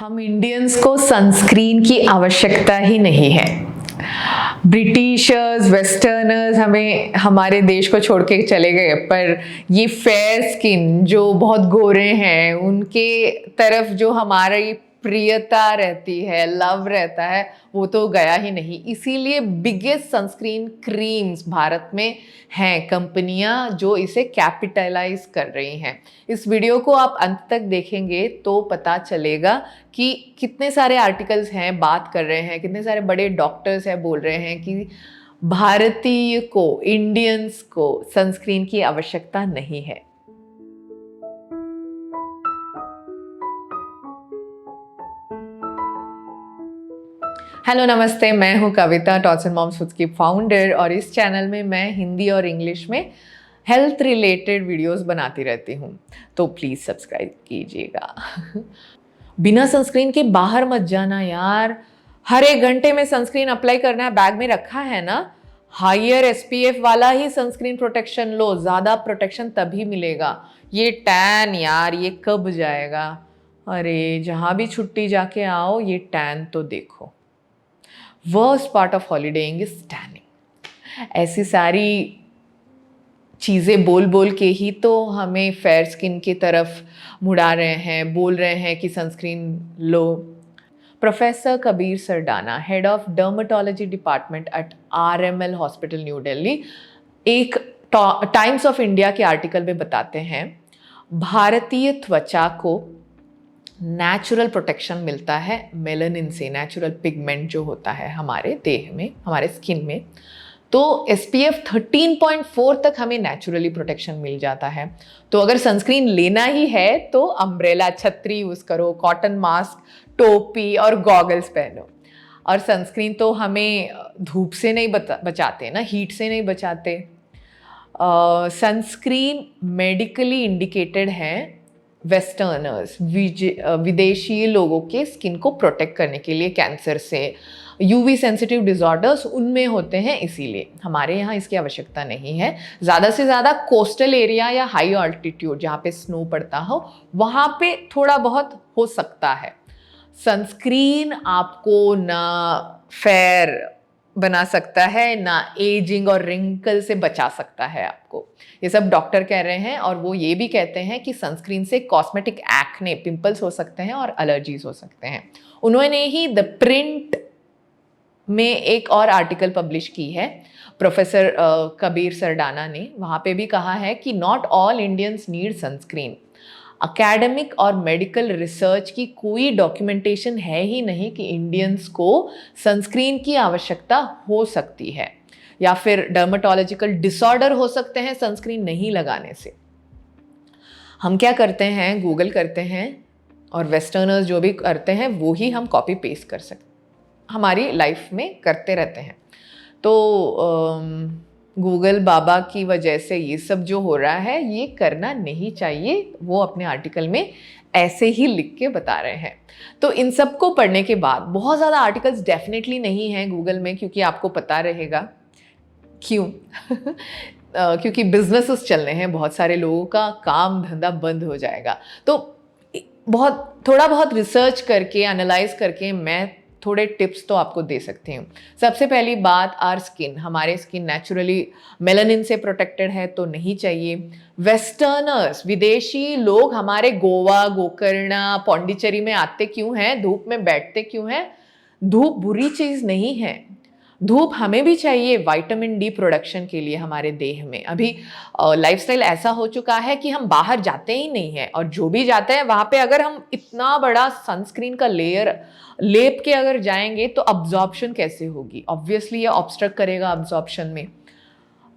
हम इंडियंस को सनस्क्रीन की आवश्यकता ही नहीं है। ब्रिटिशर्स वेस्टर्नर्स हमें हमारे देश को छोड़ के चले गए, पर ये फेयर स्किन जो बहुत गोरे हैं उनके तरफ जो हमारी प्रियता रहती है, लव रहता है, वो तो गया ही नहीं। इसीलिए बिगेस्ट सनस्क्रीन क्रीम्स भारत में हैं कंपनियां जो इसे कैपिटलाइज कर रही हैं। इस वीडियो को आप अंत तक देखेंगे तो पता चलेगा कि कितने सारे आर्टिकल्स हैं बात कर रहे हैं, कितने सारे बड़े डॉक्टर्स हैं बोल रहे हैं कि भारतीय को, इंडियंस को सनस्क्रीन की आवश्यकता नहीं है। हेलो नमस्ते, मैं हूं कविता, टॉट्स एंड मॉम्स फूड्स की फाउंडर, और इस चैनल में मैं हिंदी और इंग्लिश में हेल्थ रिलेटेड वीडियोस बनाती रहती हूं, तो प्लीज़ सब्सक्राइब कीजिएगा। बिना सनस्क्रीन के बाहर मत जाना यार। हर एक घंटे में सनस्क्रीन अप्लाई करना है, बैग में रखा है ना। हायर एसपीएफ वाला ही सनस्क्रीन प्रोटेक्शन लो, ज़्यादा प्रोटेक्शन तभी मिलेगा। ये टैन यार, ये कब जाएगा? अरे जहाँ भी छुट्टी जाके आओ, ये टैन तो देखो। Worst part of holidaying is tanning. ऐसी सारी चीज़ें बोल बोल के ही तो हमें फेयर स्किन की तरफ मुड़ा रहे हैं, बोल रहे हैं कि सनस्क्रीन लो। Professor Kabir Sardana, head of dermatology department at RML hospital New Delhi, एक टाइम्स ऑफ इंडिया के आर्टिकल में बताते हैं भारतीय त्वचा को नेचुरल प्रोटेक्शन मिलता है मेलानिन से, नेचुरल पिगमेंट जो होता है हमारे देह में, हमारे स्किन में। तो SPF 13.4 तक हमें नेचुरली प्रोटेक्शन मिल जाता है। तो अगर सनस्क्रीन लेना ही है तो अम्ब्रेला, छतरी यूज़ करो, कॉटन मास्क, टोपी और गॉगल्स पहनो। और सनस्क्रीन तो हमें धूप से नहीं बचाते ना, हीट से नहीं बचाते। सनस्क्रीन मेडिकली इंडिकेटेड है वेस्टर्नर्स, विदेशी लोगों के स्किन को प्रोटेक्ट करने के लिए, कैंसर से, यूवी सेंसिटिव डिसऑर्डर्स उनमें होते हैं, इसीलिए हमारे यहाँ इसकी आवश्यकता नहीं है। ज़्यादा से ज़्यादा कोस्टल एरिया या हाई ऑल्टीट्यूड जहाँ पे स्नो पड़ता हो, वहाँ पे थोड़ा बहुत हो सकता है। सनस्क्रीन आपको ना फेयर बना सकता है, ना एजिंग और रिंकल से बचा सकता है आपको। ये सब डॉक्टर कह रहे हैं, और वो ये भी कहते हैं कि सनस्क्रीन से कॉस्मेटिक एक्ने, पिंपल्स हो सकते हैं और एलर्जीज हो सकते हैं। उन्होंने ही द प्रिंट में एक और आर्टिकल पब्लिश की है, प्रोफेसर कबीर सरडाना ने। वहाँ पे भी कहा है कि not all Indians need sunscreen. Academic और मेडिकल रिसर्च की कोई डॉक्यूमेंटेशन है ही नहीं कि इंडियंस को सनस्क्रीन की आवश्यकता हो सकती है, या फिर डर्मेटोलॉजिकल डिसऑर्डर हो सकते हैं सनस्क्रीन नहीं लगाने से। हम क्या करते हैं, गूगल करते हैं, और वेस्टर्नर्स जो भी करते हैं वो ही हम कॉपी पेस्ट कर सकते, हमारी लाइफ में करते रहते हैं। तो गूगल बाबा की वजह से ये सब जो हो रहा है ये करना नहीं चाहिए, वो अपने आर्टिकल में ऐसे ही लिख के बता रहे हैं। तो इन सब को पढ़ने के बाद, बहुत ज़्यादा आर्टिकल्स डेफिनेटली नहीं हैं गूगल में, क्योंकि आपको पता रहेगा क्यों। क्योंकि बिजनेसेस चलने हैं, बहुत सारे लोगों का काम धंधा बंद हो जाएगा। तो थोड़ा बहुत रिसर्च करके, एनालाइज करके मैं थोड़े टिप्स तो आपको दे सकती हूँ। सबसे पहली बात, आर स्किन, हमारे स्किन नेचुरली मेलानिन से प्रोटेक्टेड है तो नहीं चाहिए। वेस्टर्नर्स, विदेशी लोग हमारे गोवा, गोकर्णा, पौंडीचेरी में आते क्यों हैं, धूप में बैठते क्यों हैं? धूप बुरी चीज़ नहीं है, धूप हमें भी चाहिए विटामिन डी प्रोडक्शन के लिए हमारे देह में। अभी लाइफस्टाइल ऐसा हो चुका है कि हम बाहर जाते ही नहीं हैं, और जो भी जाते हैं वहाँ पे अगर हम इतना बड़ा सनस्क्रीन का लेयर लेप के अगर जाएंगे तो अब्जॉर्प्शन कैसे होगी? ऑब्वियसली ये ऑब्स्ट्रक्ट करेगा अब्जॉर्प्शन में।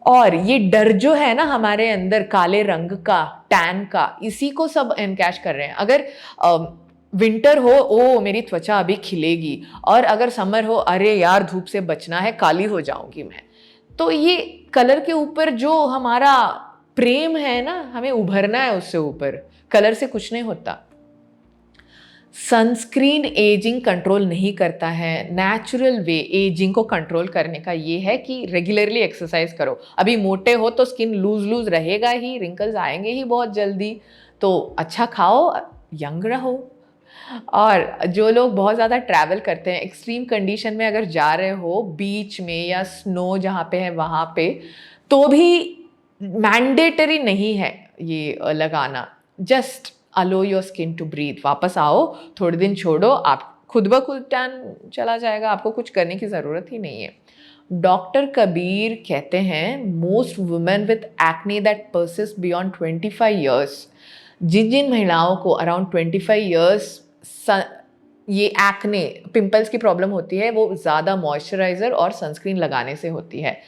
और ये डर जो है ना हमारे अंदर, काले रंग का, टैन का, इसी को सब एनकैश कर रहे हैं। अगर विंटर हो, ओ मेरी त्वचा अभी खिलेगी, और अगर समर हो, अरे यार धूप से बचना है, काली हो जाऊंगी मैं। तो ये कलर के ऊपर जो हमारा प्रेम है ना, हमें उभरना है उससे ऊपर, कलर से कुछ नहीं होता। सनस्क्रीन एजिंग कंट्रोल नहीं करता है। नेचुरल वे एजिंग को कंट्रोल करने का ये है कि रेगुलरली एक्सरसाइज करो। अभी मोटे हो तो स्किन लूज रहेगा ही, रिंकल्स आएंगे ही बहुत जल्दी, तो अच्छा खाओ, यंग रहो। और जो लोग बहुत ज़्यादा ट्रैवल करते हैं, एक्सट्रीम कंडीशन में अगर जा रहे हो बीच में या स्नो जहाँ पे है वहाँ पे, तो भी मैंडेटरी नहीं है ये लगाना। Just allow your skin to breathe. वापस आओ, थोड़े दिन छोड़ो, आप खुद ब खुद टैन चला जाएगा, आपको कुछ करने की ज़रूरत ही नहीं है। डॉक्टर कबीर कहते हैं most women with acne that persist beyond 25 years, जिन जिन महिलाओं को अराउंड 25 ईयर्स ये एक्ने पिंपल्स की प्रॉब्लम होती है, वो ज़्यादा मॉइस्चराइज़र और सनस्क्रीन लगाने से होती है।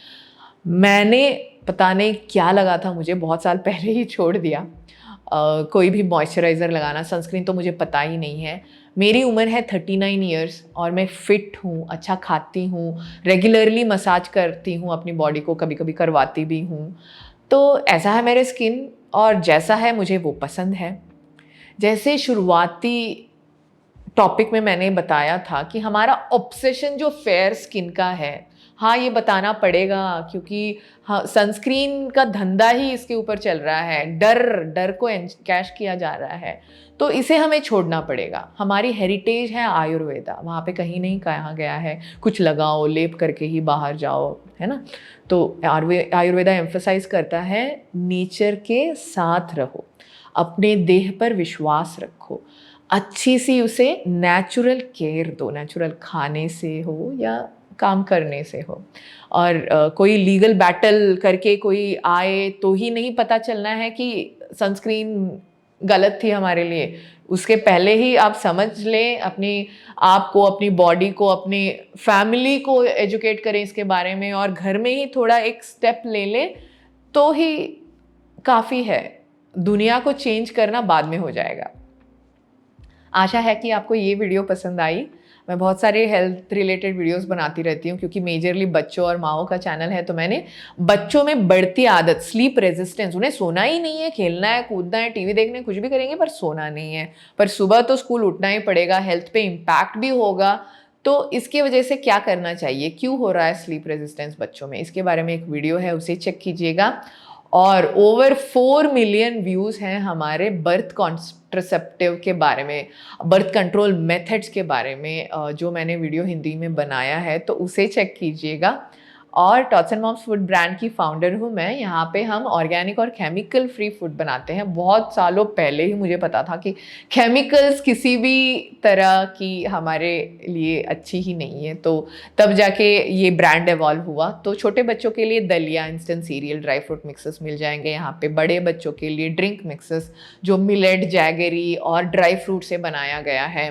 मैंने पता नहीं क्या लगा था, मुझे बहुत साल पहले ही छोड़ दिया कोई भी मॉइस्चराइज़र लगाना। सनस्क्रीन तो मुझे पता ही नहीं है। मेरी उम्र है 39 ईयर्स और मैं फ़िट हूँ, अच्छा खाती हूँ, रेगुलरली मसाज करती हूँ अपनी बॉडी को, कभी कभी करवाती भी हूँ। तो ऐसा है मेरे स्किन, और जैसा है मुझे वो पसंद है। जैसे शुरुआती टॉपिक में मैंने बताया था कि हमारा ऑब्सेशन जो फेयर स्किन का है, हाँ ये बताना पड़ेगा क्योंकि हाँ सनस्क्रीन का धंधा ही इसके ऊपर चल रहा है, डर को कैश किया जा रहा है, तो इसे हमें छोड़ना पड़ेगा। हमारी हेरिटेज है आयुर्वेदा, वहाँ पे कहीं नहीं कहा गया है कुछ लगाओ लेप करके ही बाहर जाओ, है ना। तो आयुर्वेदा एम्फसाइज करता है नेचर के साथ रहो, अपने देह पर विश्वास रखो, अच्छी सी उसे नेचुरल केयर दो, नेचुरल खाने से हो या काम करने से हो। और कोई लीगल बैटल करके कोई आए तो ही नहीं पता चलना है कि सनस्क्रीन गलत थी हमारे लिए। उसके पहले ही आप समझ लें, अपनी आप को, अपनी बॉडी को, अपनी फैमिली को एजुकेट करें इसके बारे में, और घर में ही थोड़ा एक स्टेप ले लें तो ही काफ़ी है। दुनिया को चेंज करना बाद में हो जाएगा। आशा है कि आपको ये वीडियो पसंद आई। मैं बहुत सारे हेल्थ रिलेटेड वीडियोस बनाती रहती हूँ क्योंकि मेजरली बच्चों और माओ का चैनल है। तो मैंने बच्चों में बढ़ती आदत, स्लीप रेजिस्टेंस, उन्हें सोना ही नहीं है, खेलना है, कूदना है, टीवी देखना है, कुछ भी करेंगे पर सोना नहीं है, पर सुबह तो स्कूल उठना ही पड़ेगा, हेल्थ पे इम्पैक्ट भी होगा। तो इसके वजह से क्या करना चाहिए, क्यों हो रहा है स्लीप रेजिस्टेंस बच्चों में, इसके बारे में एक वीडियो है, उसे चेक कीजिएगा। और ओवर 4 मिलियन व्यूज़ हैं हमारे बर्थ कॉन्ट्रासेप्टिव के बारे में, बर्थ कंट्रोल मेथड्स के बारे में, जो मैंने वीडियो हिंदी में बनाया है, तो उसे चेक कीजिएगा। और Tots and Moms food brand की फाउंडर हूँ मैं। यहाँ पे हम ऑर्गेनिक और केमिकल फ्री फूड बनाते हैं। बहुत सालों पहले ही मुझे पता था कि केमिकल्स किसी भी तरह की हमारे लिए अच्छी ही नहीं है, तो तब जाके ये ब्रांड एवॉल्व हुआ। तो छोटे बच्चों के लिए दलिया, instant cereal, dry fruit mixes मिल जाएंगे यहाँ पे। बड़े बच्चों के लिए ड्रिंक मिक्सेस जो मिलेट, जैगरी और ड्राई फ्रूट से बनाया गया है।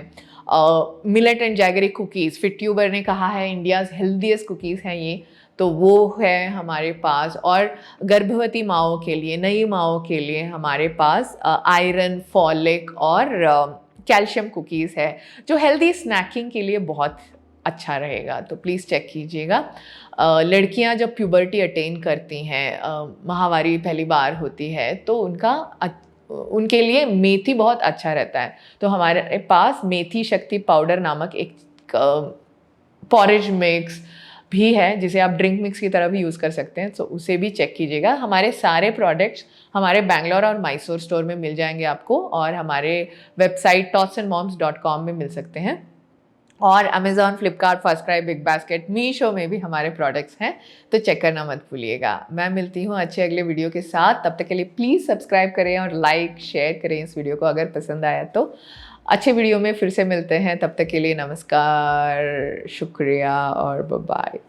Millet and jaggery cookies, Fit Tuber ने कहा है इंडियाज़ हेल्दीएस्ट कुकीज़ हैं ये, तो वो है हमारे पास। और गर्भवती माँओं के लिए, नई माँओं के लिए हमारे पास आयरन, फॉलिक और कैल्शियम कुकीज़ है, जो हेल्दी स्नैकिंग के लिए बहुत अच्छा रहेगा। तो प्लीज़ चेक कीजिएगा। लड़कियां जब प्यूबर्टी अटेन करती हैं, माहवारी पहली बार होती है, तो उनके लिए मेथी बहुत अच्छा रहता है। तो हमारे पास मेथी शक्ति पाउडर नामक एक पॉरेज मिक्स भी है, जिसे आप ड्रिंक मिक्स की तरह भी यूज़ कर सकते हैं, तो उसे भी चेक कीजिएगा। हमारे सारे प्रोडक्ट्स हमारे बैंगलोर और मैसूर स्टोर में मिल जाएंगे आपको, और हमारे वेबसाइट totsandmoms.com में मिल सकते हैं। और Amazon, Flipkart, FirstCry, big basket, Meesho में भी हमारे प्रोडक्ट्स हैं, तो चेक करना मत भूलिएगा। मैं मिलती हूँ अच्छे अगले वीडियो के साथ। तब तक के लिए प्लीज़ सब्सक्राइब करें और लाइक शेयर करें इस वीडियो को अगर पसंद आया तो। अच्छे वीडियो में फिर से मिलते हैं, तब तक के लिए नमस्कार, शुक्रिया और बाय बाय।